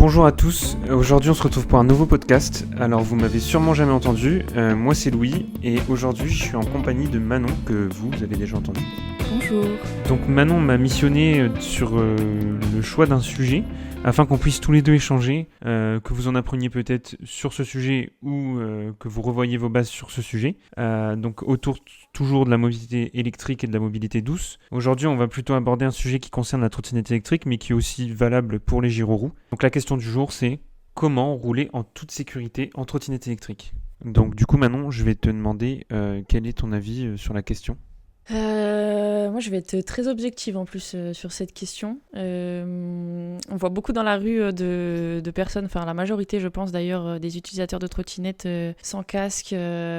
Bonjour à tous, aujourd'hui on se retrouve pour un nouveau podcast. Alors vous m'avez sûrement jamais entendu, moi c'est Louis et aujourd'hui je suis en compagnie de Manon que vous avez déjà entendu. Bonjour. Donc Manon m'a missionné sur le choix d'un sujet afin qu'on puisse tous les deux échanger, que vous en appreniez peut-être sur ce sujet ou que vous revoyiez vos bases sur ce sujet. Donc autour toujours de la mobilité électrique et de la mobilité douce. Aujourd'hui on va plutôt aborder un sujet qui concerne la trottinette électrique mais qui est aussi valable pour les gyroroues. Donc la question du jour c'est comment rouler en toute sécurité en trottinette électrique. Donc du coup Manon je vais te demander quel est ton avis sur la question. Moi, je vais être très objective en plus sur cette question. On voit beaucoup dans la rue de personnes, enfin la majorité, je pense d'ailleurs, des utilisateurs de trottinettes sans casque,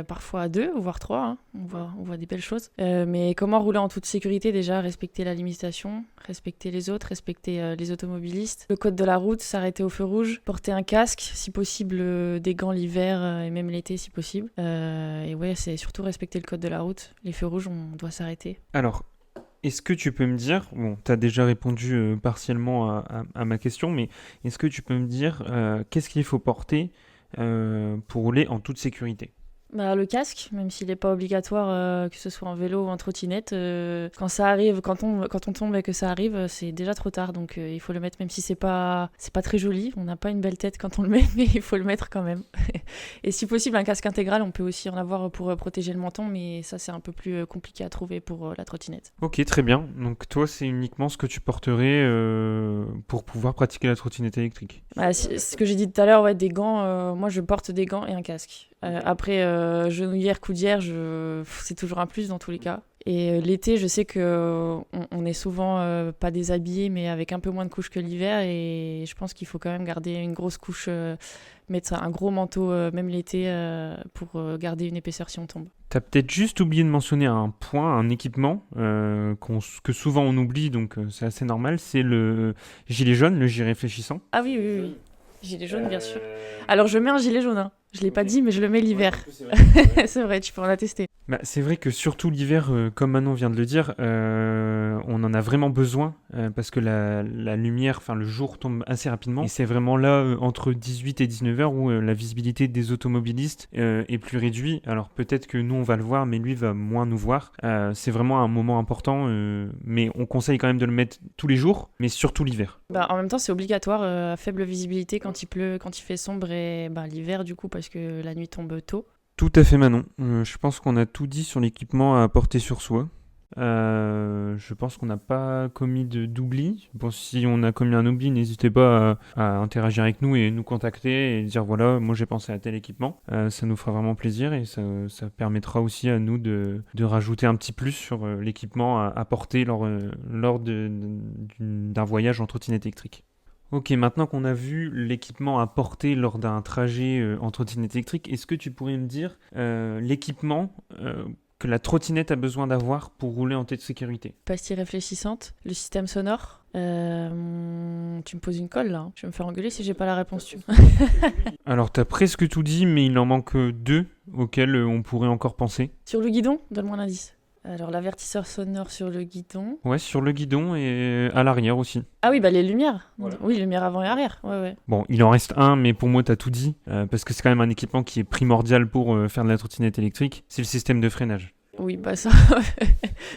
parfois à 2, voire 3. Hein. On voit des belles choses. Mais comment rouler en toute sécurité déjà, respecter la limitation, respecter les autres, respecter les automobilistes. Le code de la route, s'arrêter au feu rouge, porter un casque, si possible des gants l'hiver et même l'été si possible. Et ouais, c'est surtout respecter le code de la route. Les feux rouges, on doit s'arrêter. Alors, est-ce que tu peux me dire, bon, tu as déjà répondu partiellement à ma question, mais est-ce que tu peux me dire qu'est-ce qu'il faut porter pour rouler en toute sécurité ? Bah, le casque, même s'il n'est pas obligatoire, que ce soit en vélo ou en trottinette, quand ça arrive, quand on tombe et que ça arrive, c'est déjà trop tard. Donc il faut le mettre, même si c'est pas très joli. On n'a pas une belle tête quand on le met, mais il faut le mettre quand même. Et si possible, un casque intégral, on peut aussi en avoir pour protéger le menton, mais ça c'est un peu plus compliqué à trouver pour la trottinette. Ok, très bien. Donc toi, c'est uniquement ce que tu porterais pour pouvoir pratiquer la trottinette électrique. Bah, ce que j'ai dit tout à l'heure, ouais, des gants. Moi, je porte des gants et un casque. Après, genouillère, coudière, c'est toujours un plus dans tous les cas. Et l'été, je sais qu'on est souvent pas déshabillé, mais avec un peu moins de couches que l'hiver. Et je pense qu'il faut quand même garder une grosse couche, mettre un gros manteau, même l'été, pour garder une épaisseur si on tombe. T'as peut-être juste oublié de mentionner un point, un équipement que souvent on oublie, donc c'est assez normal, c'est le gilet jaune, le gilet réfléchissant. Ah oui. Gilet jaune, bien sûr. Alors, je mets un gilet jaune, hein. Je l'ai pas dit, mais je le mets l'hiver. C'est vrai, tu peux en attester. Bah, c'est vrai que surtout l'hiver, comme Manon vient de le dire, on en a vraiment besoin parce que la lumière, enfin le jour tombe assez rapidement. Et c'est vraiment là, entre 18 et 19 heures, où la visibilité des automobilistes est plus réduite. Alors peut-être que nous, on va le voir, mais lui va moins nous voir. C'est vraiment un moment important, mais on conseille quand même de le mettre tous les jours, mais surtout l'hiver. Bah, en même temps, c'est obligatoire à faible visibilité quand il pleut, quand il fait sombre et l'hiver, du coup, parce que la nuit tombe tôt. Tout à fait Manon, je pense qu'on a tout dit sur l'équipement à porter sur soi. Je pense qu'on n'a pas commis d'oubli. Bon, si on a commis un oubli, n'hésitez pas à interagir avec nous et nous contacter et dire voilà, moi j'ai pensé à tel équipement. Ça nous fera vraiment plaisir et ça permettra aussi à nous de rajouter un petit plus sur l'équipement à porter lors d'un voyage en trottinette électrique. Ok, maintenant qu'on a vu l'équipement à porter lors d'un trajet en trottinette électrique, est-ce que tu pourrais me dire l'équipement que la trottinette a besoin d'avoir pour rouler en toute sécurité ? Pastille réfléchissante, le système sonore. Tu me poses une colle là, hein. Je vais me faire engueuler si j'ai pas la réponse. Alors t'as presque tout dit, mais il en manque 2 auxquels on pourrait encore penser. Sur le guidon, donne-moi un indice. Alors, l'avertisseur sonore sur le guidon. Ouais, sur le guidon et à l'arrière aussi. Ah oui, les lumières. Voilà. Oui, lumière avant et arrière. Ouais. Bon, il en reste un, mais pour moi, t'as tout dit, parce que c'est quand même un équipement qui est primordial pour faire de la trottinette électrique. C'est le système de freinage. Oui, ça,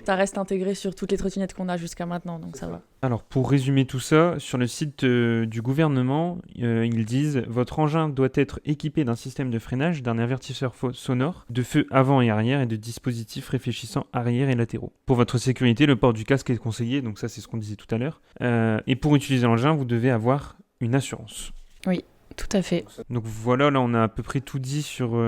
ça reste intégré sur toutes les trottinettes qu'on a jusqu'à maintenant, donc ça va. Alors, pour résumer tout ça, sur le site du gouvernement, ils disent « Votre engin doit être équipé d'un système de freinage, d'un avertisseur sonore, de feux avant et arrière et de dispositifs réfléchissants arrière et latéraux. Pour votre sécurité, le port du casque est conseillé, donc ça c'est ce qu'on disait tout à l'heure. Et pour utiliser l'engin, vous devez avoir une assurance. » Oui. Tout à fait. Donc voilà, là on a à peu près tout dit sur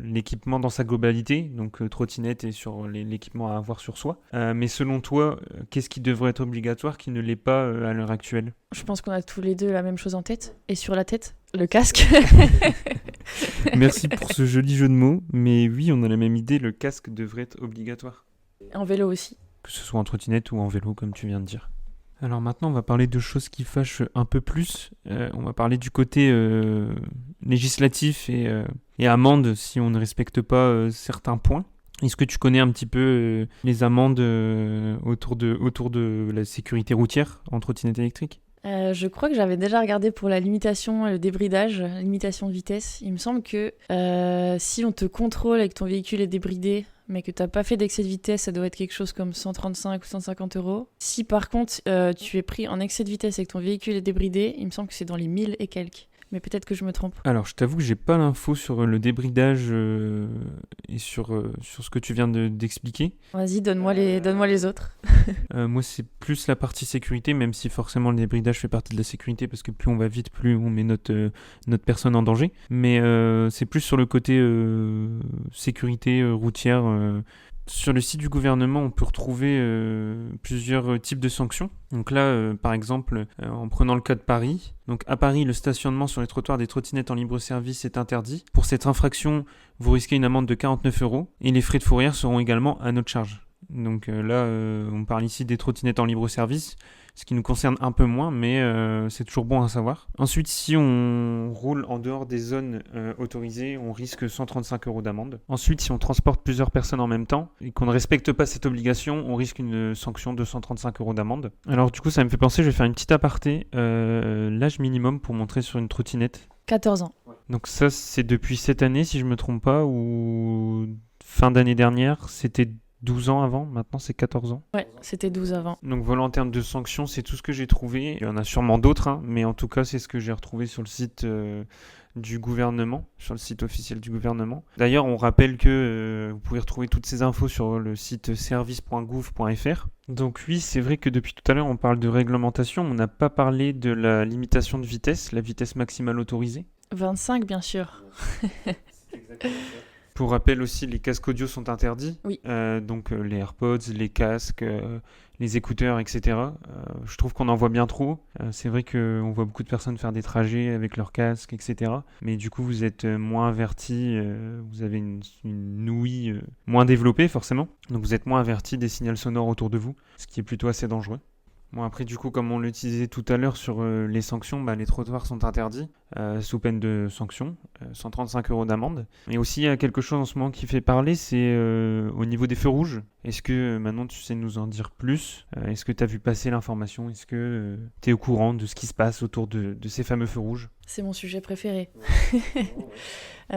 l'équipement dans sa globalité, donc trottinette et sur l'équipement à avoir sur soi. Mais selon toi, qu'est-ce qui devrait être obligatoire qui ne l'est pas à l'heure actuelle ? Je pense qu'on a tous les deux la même chose en tête. Et sur la tête, le casque. Merci pour ce joli jeu de mots, mais oui, on a la même idée, le casque devrait être obligatoire. En vélo aussi. Que ce soit en trottinette ou en vélo, comme tu viens de dire. Alors maintenant, on va parler de choses qui fâchent un peu plus. On va parler du côté législatif et amende si on ne respecte pas certains points. Est-ce que tu connais un petit peu les amendes autour de la sécurité routière en trottinette électrique ? Je crois que j'avais déjà regardé pour la limitation, le débridage, la limitation de vitesse. Il me semble que si on te contrôle et que ton véhicule est débridé, mais que tu n'as pas fait d'excès de vitesse, ça doit être quelque chose comme 135 ou 150 euros. Si par contre tu es pris en excès de vitesse et que ton véhicule est débridé, il me semble que c'est dans les 1000 et quelques. Mais peut-être que je me trompe. Alors, je t'avoue que j'ai pas l'info sur le débridage et sur ce que tu viens d'expliquer. Vas-y, donne-moi les autres. Moi, c'est plus la partie sécurité, même si forcément le débridage fait partie de la sécurité, parce que plus on va vite, plus on met notre personne en danger. Mais c'est plus sur le côté sécurité routière. Sur le site du gouvernement, on peut retrouver plusieurs types de sanctions. Donc là, par exemple, en prenant le cas de Paris, donc à Paris, le stationnement sur les trottoirs des trottinettes en libre-service est interdit. Pour cette infraction, vous risquez une amende de 49 € et les frais de fourrière seront également à notre charge. Donc là, on parle ici des trottinettes en libre-service, ce qui nous concerne un peu moins, mais c'est toujours bon à savoir. Ensuite, si on roule en dehors des zones autorisées, on risque 135 € d'amende. Ensuite, si on transporte plusieurs personnes en même temps et qu'on ne respecte pas cette obligation, on risque une sanction de 135 € d'amende. Alors du coup, ça me fait penser, je vais faire une petite aparté. L'âge minimum pour montrer sur une trottinette. 14 ans. Donc ça, c'est depuis cette année, si je me trompe pas, ou fin d'année dernière, c'était 12 ans avant, maintenant c'est 14 ans. Ouais, c'était 12 avant. Donc voilà, en termes de sanctions, c'est tout ce que j'ai trouvé. Il y en a sûrement d'autres, hein, mais en tout cas, c'est ce que j'ai retrouvé sur le site du gouvernement, sur le site officiel du gouvernement. D'ailleurs, on rappelle que vous pouvez retrouver toutes ces infos sur le site service.gouv.fr. Donc oui, c'est vrai que depuis tout à l'heure, on parle de réglementation. On n'a pas parlé de la limitation de vitesse, la vitesse maximale autorisée. 25, bien sûr. C'est exactement ça. Pour rappel aussi, les casques audio sont interdits. Oui. Donc les AirPods, les casques, les écouteurs, etc. Je trouve qu'on en voit bien trop. C'est vrai qu'on voit beaucoup de personnes faire des trajets avec leurs casques, etc. Mais du coup, vous êtes moins avertis, vous avez une ouïe moins développée forcément. Donc vous êtes moins avertis des signaux sonores autour de vous, ce qui est plutôt assez dangereux. Bon, après, du coup, comme on l'utilisait tout à l'heure sur les sanctions, les trottoirs sont interdits sous peine de sanction, 135 € d'amende. Et aussi, il y a quelque chose en ce moment qui fait parler, c'est au niveau des feux rouges. Est-ce que maintenant tu sais nous en dire plus? Est-ce que tu as vu passer l'information? Est-ce que tu es au courant de ce qui se passe autour de ces fameux feux rouges? C'est mon sujet préféré.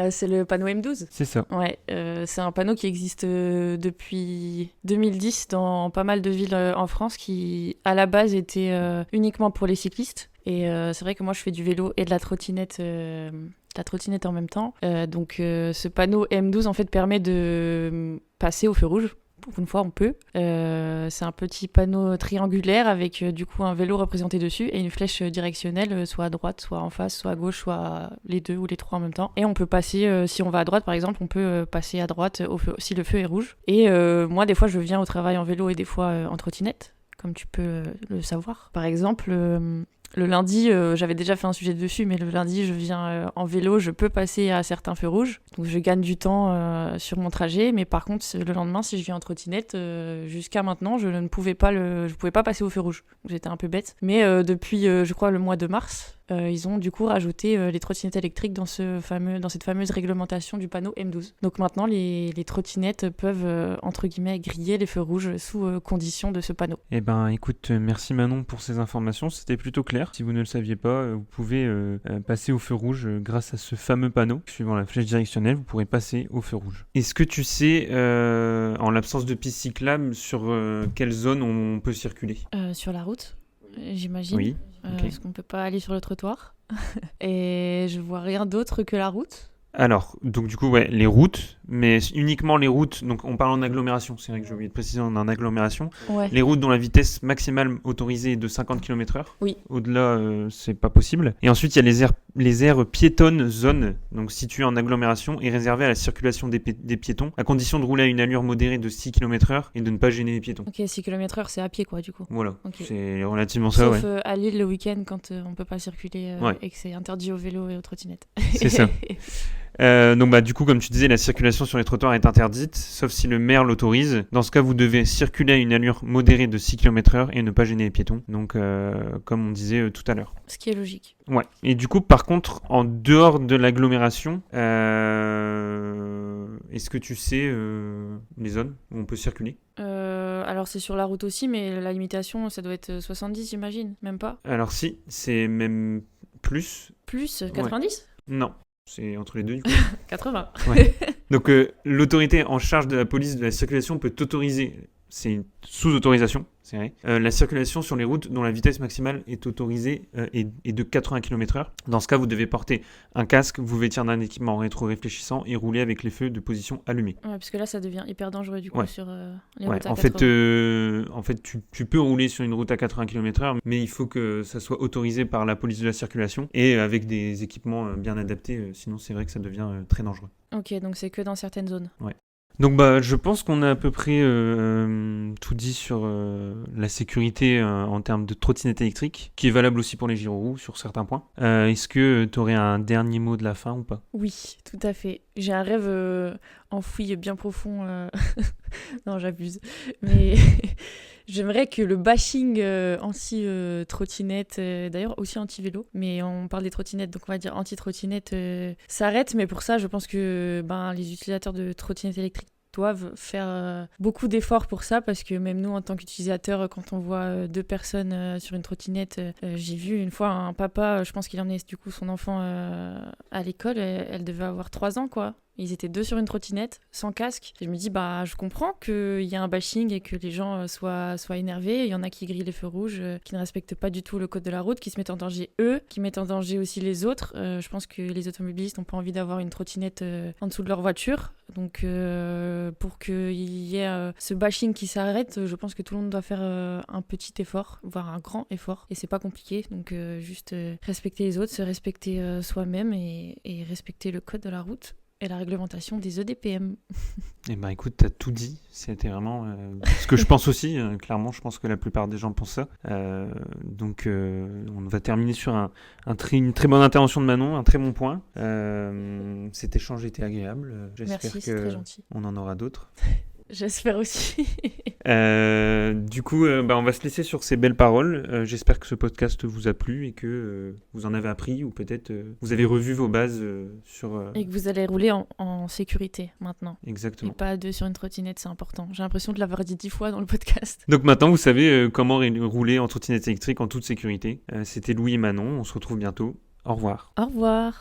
C'est le panneau M12. C'est ça. Ouais, c'est un panneau qui existe depuis 2010 dans pas mal de villes en France qui, à la base, était uniquement pour les cyclistes. Et c'est vrai que moi, je fais du vélo et de la trottinette en même temps. Donc, ce panneau M12, en fait, permet de passer au feu rouge. Pour une fois, on peut. C'est un petit panneau triangulaire avec du coup un vélo représenté dessus et une flèche directionnelle, soit à droite, soit en face, soit à gauche, soit les deux ou les trois en même temps. Et on peut passer, si on va à droite par exemple, on peut passer à droite si le feu est rouge. Et moi, des fois, je viens au travail en vélo et des fois en trottinette, comme tu peux le savoir. Par exemple, le lundi, j'avais déjà fait un sujet dessus, mais le lundi, je viens en vélo, je peux passer à certains feux rouges. Donc je gagne du temps sur mon trajet, mais par contre, le lendemain, si je viens en trottinette, jusqu'à maintenant, je pouvais pas passer au feu rouge. Donc j'étais un peu bête. Mais depuis, je crois, le mois de mars, ils ont du coup rajouté les trottinettes électriques dans cette fameuse réglementation du panneau M12. Donc maintenant, les trottinettes peuvent, entre guillemets, griller les feux rouges sous condition de ce panneau. Eh ben, écoute, merci Manon pour ces informations, c'était plutôt clair. Si vous ne le saviez pas, vous pouvez passer au feu rouge grâce à ce fameux panneau. Suivant la flèche directionnelle, vous pourrez passer au feu rouge. Est-ce que tu sais, en l'absence de piste cyclable, sur quelle zone on peut circuler? Sur la route, j'imagine. Oui. Okay. Parce qu'on ne peut pas aller sur le trottoir. Et je vois rien d'autre que la route. Alors, donc du coup, ouais, les routes, mais uniquement les routes, donc on parle en agglomération, c'est vrai que j'ai oublié de préciser, on est en agglomération. Ouais. Les routes dont la vitesse maximale autorisée est de 50 km/h. Oui. Au-delà, c'est pas possible. Et ensuite, il y a les aires piétonnes zones, donc situées en agglomération et réservées à la circulation des piétons, à condition de rouler à une allure modérée de 6 km/h et de ne pas gêner les piétons. Ok, 6 km/h, c'est à pied, quoi, du coup. Voilà, okay. C'est relativement ça, Sauf ouais. À Lille le week-end, quand on peut pas circuler ouais. et que c'est interdit au vélo et aux trottinettes. C'est ça. Donc du coup, comme tu disais, la circulation sur les trottoirs est interdite, sauf si le maire l'autorise. Dans ce cas, vous devez circuler à une allure modérée de 6 km/h et ne pas gêner les piétons. Donc, comme on disait tout à l'heure. Ce qui est logique. Ouais. Et du coup, par contre, en dehors de l'agglomération, est-ce que tu sais les zones où on peut circuler ? Alors c'est sur la route aussi, mais la limitation, ça doit être 70, j'imagine, même pas. Alors si, c'est même plus. Plus 90 ? Non, c'est entre les deux du coup. 80. Ouais. Donc l'autorité en charge de la police de la circulation peut t'autoriser, c'est une sous-autorisation, c'est vrai, la circulation sur les routes dont la vitesse maximale est autorisée est de 80 km/h. Dans ce cas, vous devez porter un casque, vous vêtir d'un équipement rétro-réfléchissant et rouler avec les feux de position allumés. Ouais, parce que là, ça devient hyper dangereux du coup Ouais. sur les Ouais, routes à en 80. fait, tu peux rouler sur une route à 80 km/h, mais il faut que ça soit autorisé par la police de la circulation et avec des équipements bien adaptés, sinon c'est vrai que ça devient très dangereux. Ok, donc c'est que dans certaines zones. Ouais. Donc je pense qu'on a à peu près tout dit sur la sécurité en termes de trottinette électrique, qui est valable aussi pour les gyroroues sur certains points. Est-ce que tu aurais un dernier mot de la fin ou pas ? Oui, tout à fait. J'ai un rêve enfoui bien profond. Non, j'abuse. Mais j'aimerais que le bashing anti-trottinette, d'ailleurs aussi anti-vélo, mais on parle des trottinettes, donc on va dire anti-trottinette, s'arrête. Mais pour ça, je pense que les utilisateurs de trottinettes électriques doivent faire beaucoup d'efforts pour ça, parce que même nous en tant qu'utilisateurs, quand on voit deux personnes sur une trottinette, j'ai vu une fois un papa, je pense qu'il emmenait du coup son enfant à l'école, elle devait avoir 3 ans quoi. Ils étaient 2 sur une trottinette, sans casque. Et je me dis, je comprends qu'il y a un bashing et que les gens soient énervés. Il y en a qui grillent les feux rouges, qui ne respectent pas du tout le code de la route, qui se mettent en danger eux, qui mettent en danger aussi les autres. Je pense que les automobilistes n'ont pas envie d'avoir une trottinette en dessous de leur voiture. Donc, pour qu'il y ait ce bashing qui s'arrête, je pense que tout le monde doit faire un petit effort, voire un grand effort. Et c'est pas compliqué. Donc, juste respecter les autres, se respecter soi-même et respecter le code de la route. Et la réglementation des EDPM. Eh ben écoute, t'as tout dit. C'était vraiment ce que je pense aussi. Clairement, je pense que la plupart des gens pensent ça. Donc, on va terminer sur une très bonne intervention de Manon, un très bon point. Cet échange était agréable. J'espère Merci, c'est très gentil. on en aura d'autres. J'espère aussi. Du coup, on va se laisser sur ces belles paroles. J'espère que ce podcast vous a plu et que vous en avez appris, ou peut-être vous avez revu vos bases sur... Et que vous allez rouler en sécurité maintenant. Exactement. Et pas à 2 sur une trottinette, c'est important. J'ai l'impression de l'avoir dit 10 fois dans le podcast. Donc maintenant, vous savez comment rouler en trottinette électrique en toute sécurité. C'était Louis et Manon. On se retrouve bientôt. Au revoir. Au revoir.